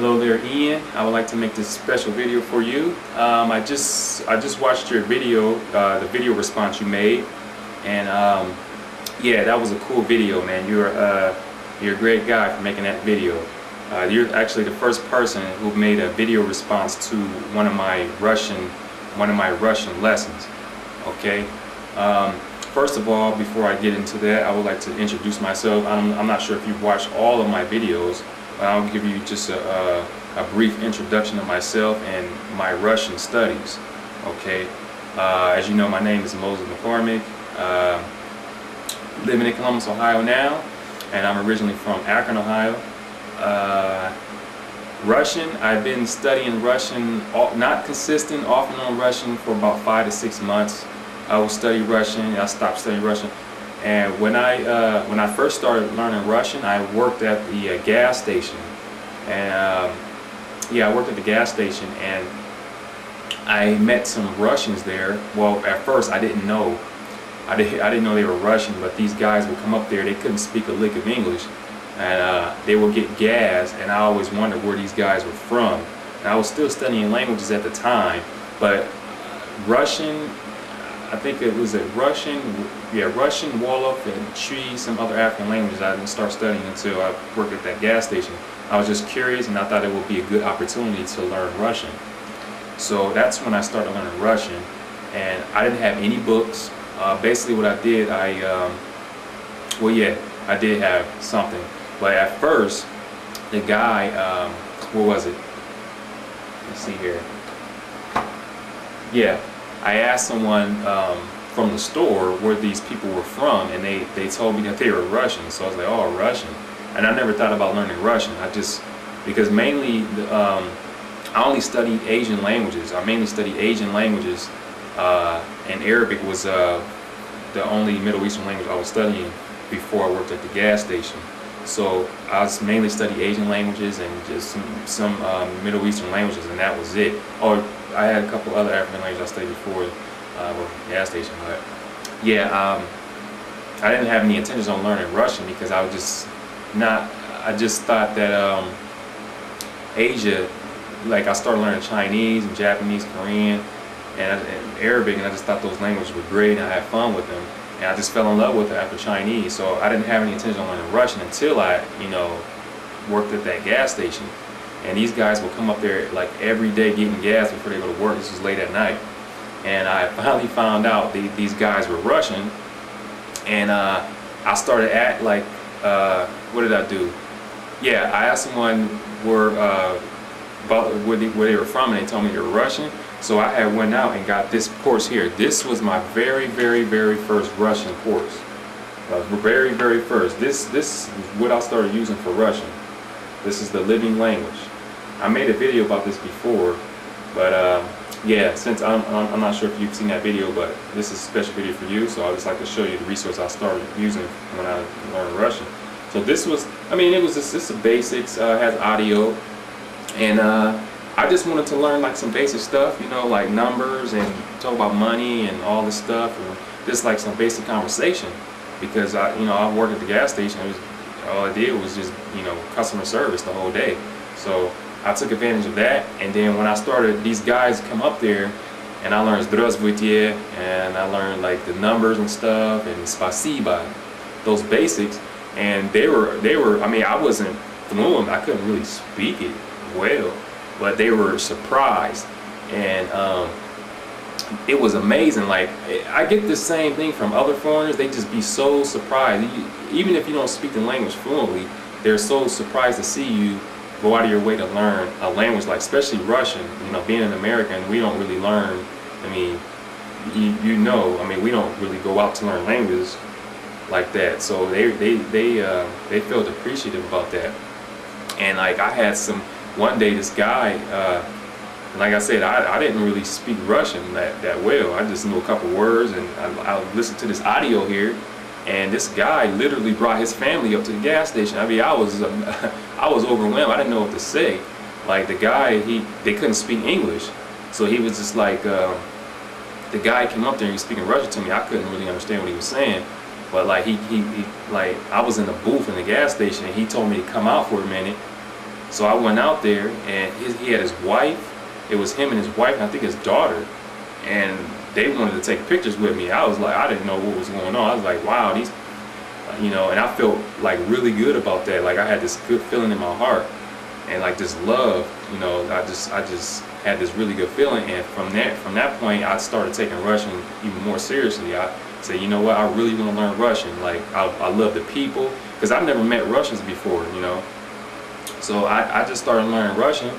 Hello there, Ian. I would like to make this special video for you. I just watched your video, the video response you made, and yeah, that was a cool video, man. You're a great guy for making that video. You're actually the first person who made a video response to one of my Russian lessons. Okay. First of all, before I get into that, I would like to introduce myself. I'm not sure if you've watched all of my videos. I'll give you just a brief introduction of myself and my Russian studies. Okay, as you know, my name is Moses McCormick. Living in Columbus, Ohio now, and I'm originally from Akron, Ohio. Russian, I've been studying Russian, not consistent, off and on Russian for about 5 to 6 months. I will study Russian, I stopped studying Russian. And when I first started learning Russian, I worked at the gas station, and yeah, I worked at the gas station, and I met some Russians there. Well, at first I didn't know they were Russian, but these guys would come up there. They couldn't speak a lick of English, and they would get gas, and I always wondered where these guys were from. And I was still studying languages at the time, but Russian, I think it was Russian, Wolof, and Cree, some other African languages I didn't start studying until I worked at that gas station. I was just curious, and I thought it would be a good opportunity to learn Russian. So that's when I started learning Russian, and I didn't have any books. Basically what I did, well, yeah, I did have something, but at first, the guy, what was it? Let's see here. Yeah. I asked someone from the store where these people were from, and they told me that they were Russian. So I was like, oh, Russian. And I never thought about learning Russian. Because mainly I only studied Asian languages. I mainly studied Asian languages, and Arabic was the only Middle Eastern language I was studying before I worked at the gas station. So I was mainly studying Asian languages and just some Middle Eastern languages, and that was it. Or I had a couple other African languages I studied before working at the gas station. But yeah, I didn't have any intentions on learning Russian because I just thought that Asia, like I started learning Chinese and Japanese, Korean, and Arabic, and I just thought those languages were great, and I had fun with them. And I just fell in love with it after Chinese, so I didn't have any intention on learning Russian until I, worked at that gas station. And these guys would come up there like every day getting gas before they go to work. This was late at night, and I finally found out these guys were Russian. And I started at like, what did I do? Yeah, I asked someone about where they were from, and they told me they were Russian. So I had went out and got this course here. This was my very, very, very first Russian course. Very, very first. This is what I started using for Russian. This is the living language. I made a video about this before, but yeah, since I'm not sure if you've seen that video, but this is a special video for you, so I just like to show you the resource I started using when I learned Russian. So this was, it was just the basics, has audio, and I just wanted to learn like some basic stuff, like numbers and talk about money and all this stuff, and just like some basic conversation, because I worked at the gas station. All I did was just, customer service the whole day. So I took advantage of that, and then when I started, these guys come up there, and I learned Здравствуйте, and I learned like the numbers and stuff, and Spasiba, those basics, and they were, I wasn't fluent, I couldn't really speak it well, but they were surprised, and it was amazing. Like, I get the same thing from other foreigners. They just be so surprised. Even if you don't speak the language fluently, they're so surprised to see you go out of your way to learn a language, like especially Russian. Being an American, we don't really learn. We don't really go out to learn languages like that. So they felt appreciative about that. And like I had one day this guy, like I said, I didn't really speak Russian that well. I just knew a couple words, and I listened to this audio here, and this guy literally brought his family up to the gas station. I was overwhelmed. I didn't know what to say. Like the guy, they couldn't speak English, so he was just like, the guy came up there and he was speaking Russian to me. I couldn't really understand what he was saying, but like like I was in the booth in the gas station, and he told me to come out for a minute. So I went out there, and he had his wife. It was him and his wife, and I think his daughter, and they wanted to take pictures with me. I was like, I didn't know what was going on. I was like, wow, these, and I felt like really good about that. Like I had this good feeling in my heart, and like this love, I just had this really good feeling. And from that point, I started taking Russian even more seriously. I said, you know what, I really want to learn Russian. Like I love the people, because I've never met Russians before, So I just started learning Russian,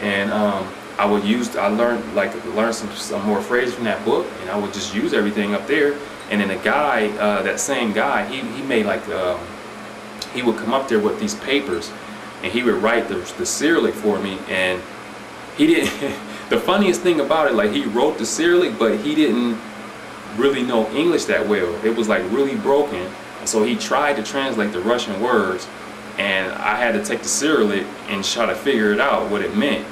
and I learned some more phrases from that book, and I would just use everything up there. And then the guy, that same guy, he made like he would come up there with these papers, and he would write the Cyrillic for me. And he didn't. The funniest thing about it, like he wrote the Cyrillic, but he didn't really know English that well. It was like really broken. So he tried to translate the Russian words, and I had to take the Cyrillic and try to figure it out what it meant.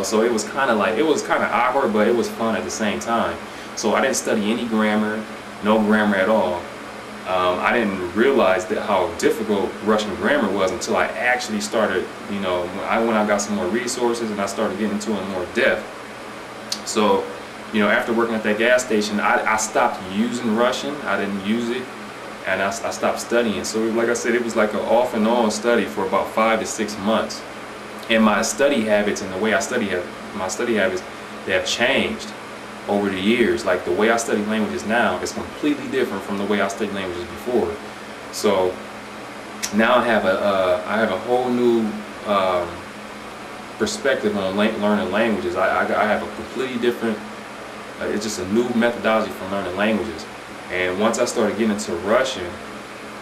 So it was kind of awkward, but it was fun at the same time. So I didn't study any grammar, no grammar at all. I didn't realize how difficult Russian grammar was until I actually started, when I got some more resources and I started getting into it in more depth. So, after working at that gas station, I stopped using Russian. I didn't use it, and I stopped studying. So like I said, it was like an off and on study for about 5 to 6 months. And my study habits and the way I study, they have changed over the years. Like the way I study languages now is completely different from the way I studied languages before. So now I have a whole new perspective on learning languages. I have a completely different. It's just a new methodology for learning languages. And once I started getting into Russian,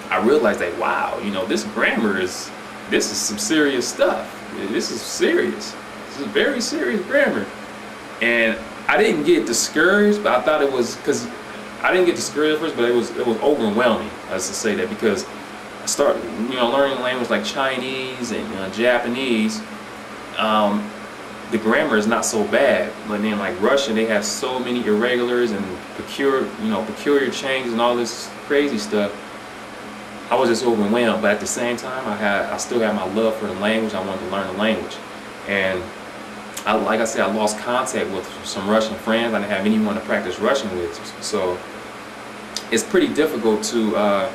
I realized that wow, this grammar this is some serious stuff. This is serious. This is very serious grammar. And I didn't get discouraged, but I thought it was, because I didn't get discouraged at first, but it was overwhelming, as to say that, because I started learning a language like Chinese and Japanese. The grammar is not so bad, but then like Russian, they have so many irregulars and peculiar changes and all this crazy stuff. I was just overwhelmed, but at the same time, I still had my love for the language. I wanted to learn the language, and like I said, I lost contact with some Russian friends. I didn't have anyone to practice Russian with, so it's pretty difficult to,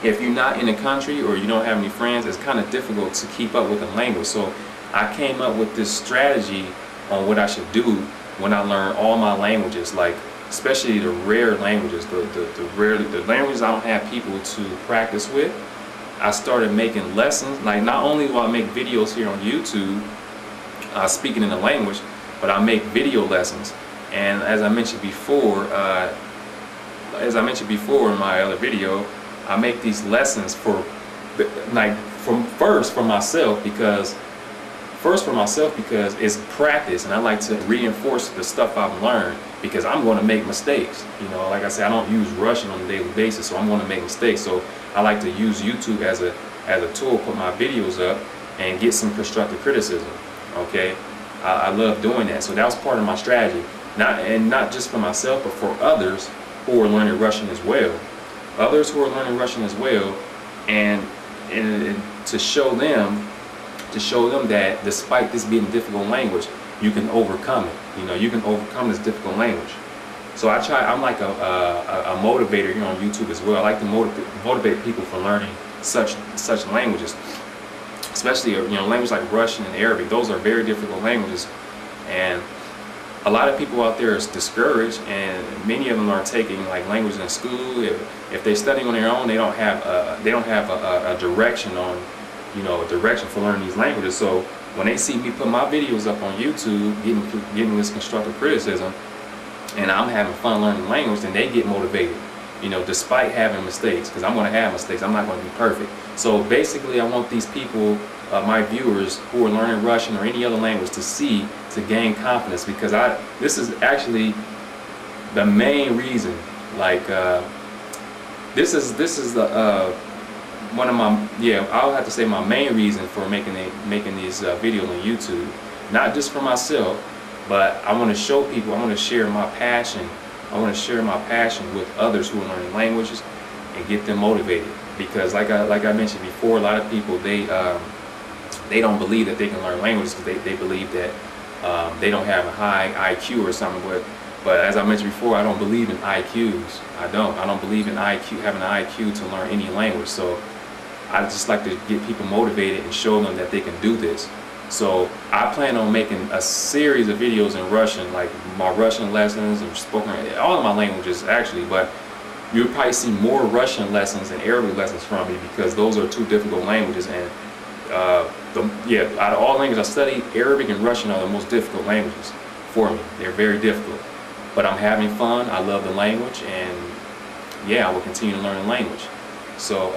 if you're not in the country or you don't have any friends, it's kind of difficult to keep up with the language. So I came up with this strategy on what I should do when I learn all my languages, like especially the rare languages, the languages I don't have people to practice with. I started making lessons. Like not only do I make videos here on YouTube speaking in the language, but I make video lessons. And as I mentioned before in my other video, I make these lessons for myself because it's practice, and I like to reinforce the stuff I've learned, because I'm going to make mistakes. Like I said, I don't use Russian on a daily basis, so I'm going to make mistakes. So I like to use YouTube as a tool, put my videos up and get some constructive criticism. Okay, I love doing that. So that was part of my strategy, not just for myself, but for others who are learning Russian as well. And to show them that despite this being a difficult language, you can overcome it. You can overcome this difficult language. So I'm like a motivator here on YouTube as well. I like to motivate people for learning such languages, especially languages like Russian and Arabic. Those are very difficult languages, and a lot of people out there is discouraged, and many of them are taking like languages in school. If they're studying on their own, they don't have a direction on a direction for learning these languages. So when they see me put my videos up on YouTube, getting this constructive criticism, and I'm having fun learning language, then they get motivated, despite having mistakes, because I'm going to have mistakes. I'm not going to be perfect. So basically, I want these people, my viewers who are learning Russian or any other language, to gain confidence, because this is actually the main reason. Like this is the one of my, I'll have to say my main reason for making these videos on YouTube. Not just for myself, but I want to show people. I want to share my passion. I want to share my passion with others who are learning languages and get them motivated. Because like I mentioned before, a lot of people they they don't believe that they can learn languages because they believe that they don't have a high IQ or something. But as I mentioned before, I don't believe in IQs. I don't believe in having an IQ to learn any language. So I just like to get people motivated and show them that they can do this. So I plan on making a series of videos in Russian, like my Russian lessons and spoken, all of my languages actually, but you'll probably see more Russian lessons and Arabic lessons from me because those are two difficult languages. And out of all languages I studied, Arabic and Russian are the most difficult languages for me. They're very difficult. But I'm having fun, I love the language, and yeah, I will continue to learn the language. So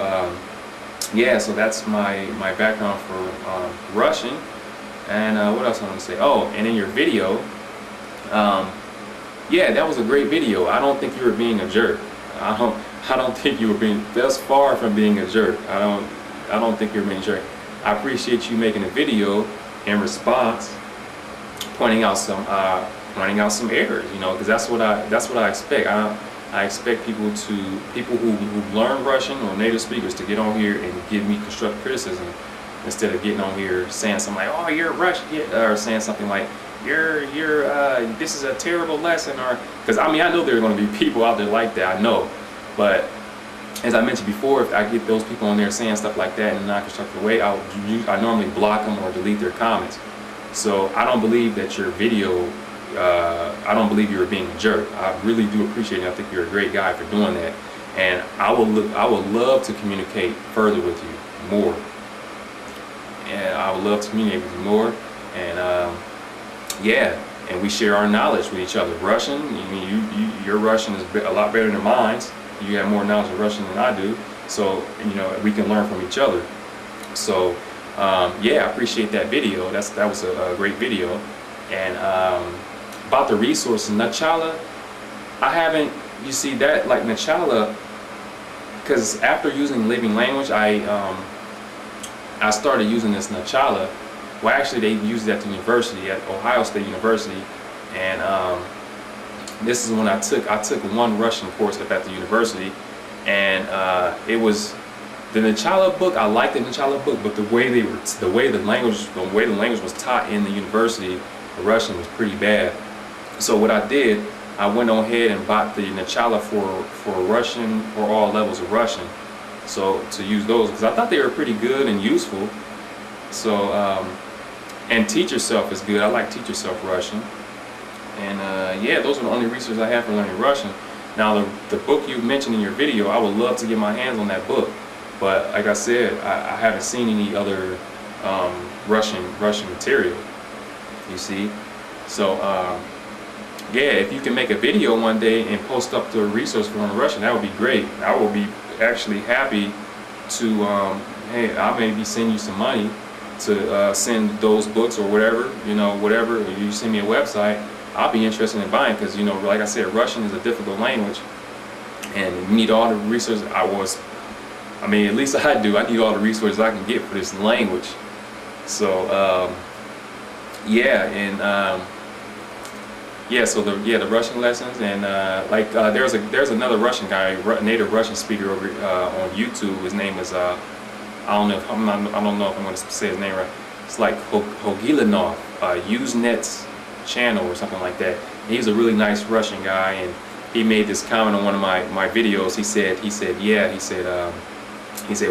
so that's my background for Russian. And what else I want to say? Oh, and in your video, yeah, that was a great video. I don't think you were being a jerk. I don't think you were being, that's far from being a jerk. I don't think you're being a jerk. I appreciate you making a video in response, pointing out some errors, you know, because that's what I expect. I expect people who learn Russian or native speakers to get on here and give me constructive criticism instead of getting on here saying something like, "Oh, you're Russian," or saying something like, "You're this is a terrible lesson," or because I know there are going to be people out there like that. I know, but as I mentioned before, if I get those people on there saying stuff like that in a non-constructive way, I normally block them or delete their comments. So I don't believe that your video. I don't believe you were being a jerk. I really do appreciate it. I think you're a great guy for doing that, and I would love to communicate further with you more. And I would love to communicate with you more, and yeah, and we share our knowledge with each other. Russian, your Russian is a lot better than mine. You have more knowledge of Russian than I do, so we can learn from each other. So yeah, I appreciate that video. That was a great video. And about the resources, Nachala, I haven't. You see that like Nachala, because after using Living Language, I started using this Nachala. Well, actually, they used it at the university, at Ohio State University, and this is when I took one Russian course up at the university, and it was the Nachala book. I liked the Nachala book, but the way the language was taught in the university, the Russian was pretty bad. So what I did, I went on ahead and bought the Nachala for Russian, for all levels of Russian. So to use those, because I thought they were pretty good and useful. So and Teach Yourself is good. I like Teach Yourself Russian. And yeah, those are the only resources I have for learning Russian. Now the book you mentioned in your video, I would love to get my hands on that book, but like I said, I haven't seen any other Russian material. You see, so yeah, if you can make a video one day and post up the resource for learning Russian, that would be great. I will be actually happy to hey, I may be sending you some money to send those books or whatever, whatever. Or you send me a website, I'll be interested in buying, because like I said, Russian is a difficult language, and you need all the resources. At least I do. I need all the resources I can get for this language. So yeah, and yeah, so the Russian lessons, and there's another Russian guy, native Russian speaker over on YouTube. His name is I don't know if I'm going to say his name right. It's like Hogilanov, Usenet's channel or something like that. And he's a really nice Russian guy, and he made this comment on one of my videos. He said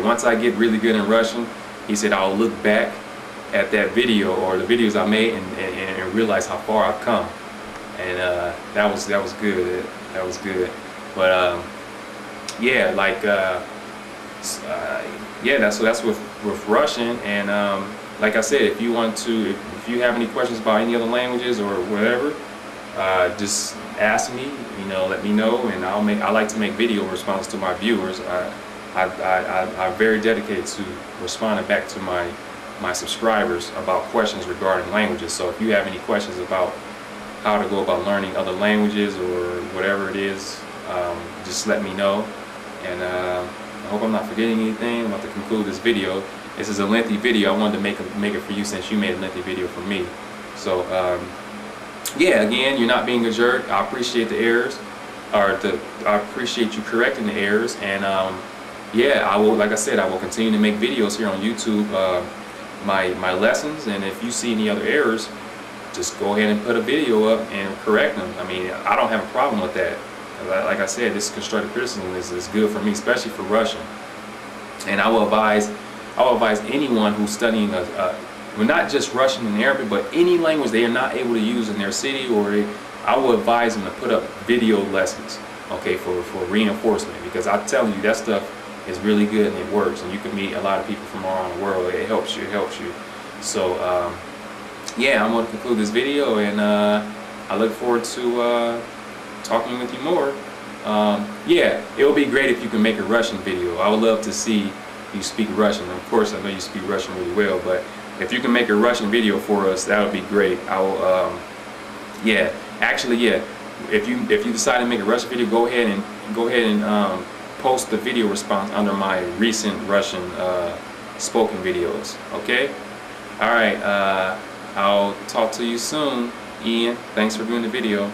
once I get really good in Russian, he said I'll look back at that video or the videos I made and realize how far I've come. And that was good. That was good. But yeah, like yeah, that's with Russian. And like I said, if you have any questions about any other languages or whatever, just ask me. Let me know, and I like to make video responses to my viewers. I'm very dedicated to responding back to my subscribers about questions regarding languages. So if you have any questions about how to go about learning other languages or whatever it is, just let me know. And I hope I'm not forgetting anything. I'm about to conclude this video. This is a lengthy video. I wanted to make it for you since you made a lengthy video for me. So yeah, again, you're not being a jerk. I appreciate the errors, I appreciate you correcting the errors. And yeah, like I said, I will continue to make videos here on YouTube. my lessons, and if you see any other errors, just go ahead and put a video up and correct them. I mean, I don't have a problem with that. Like I said, this constructive criticism is good for me, especially for Russian. And I will advise anyone who's studying well, not just Russian and Arabic, but any language they are not able to use in their city, I will advise them to put up video lessons, okay, for reinforcement, because I'm telling you, that stuff is really good and it works, and you can meet a lot of people from all around the world. It helps you. So yeah, I'm going to conclude this video, and I look forward to talking with you more. Yeah, it would be great if you can make a Russian video. I would love to see you speak Russian. Of course, I know you speak Russian really well, but if you can make a Russian video for us, that would be great. I will, yeah, actually, yeah. If you decide to make a Russian video, go ahead and post the video response under my recent Russian spoken videos. Okay. All right. I'll talk to you soon, Ian. Thanks for viewing the video.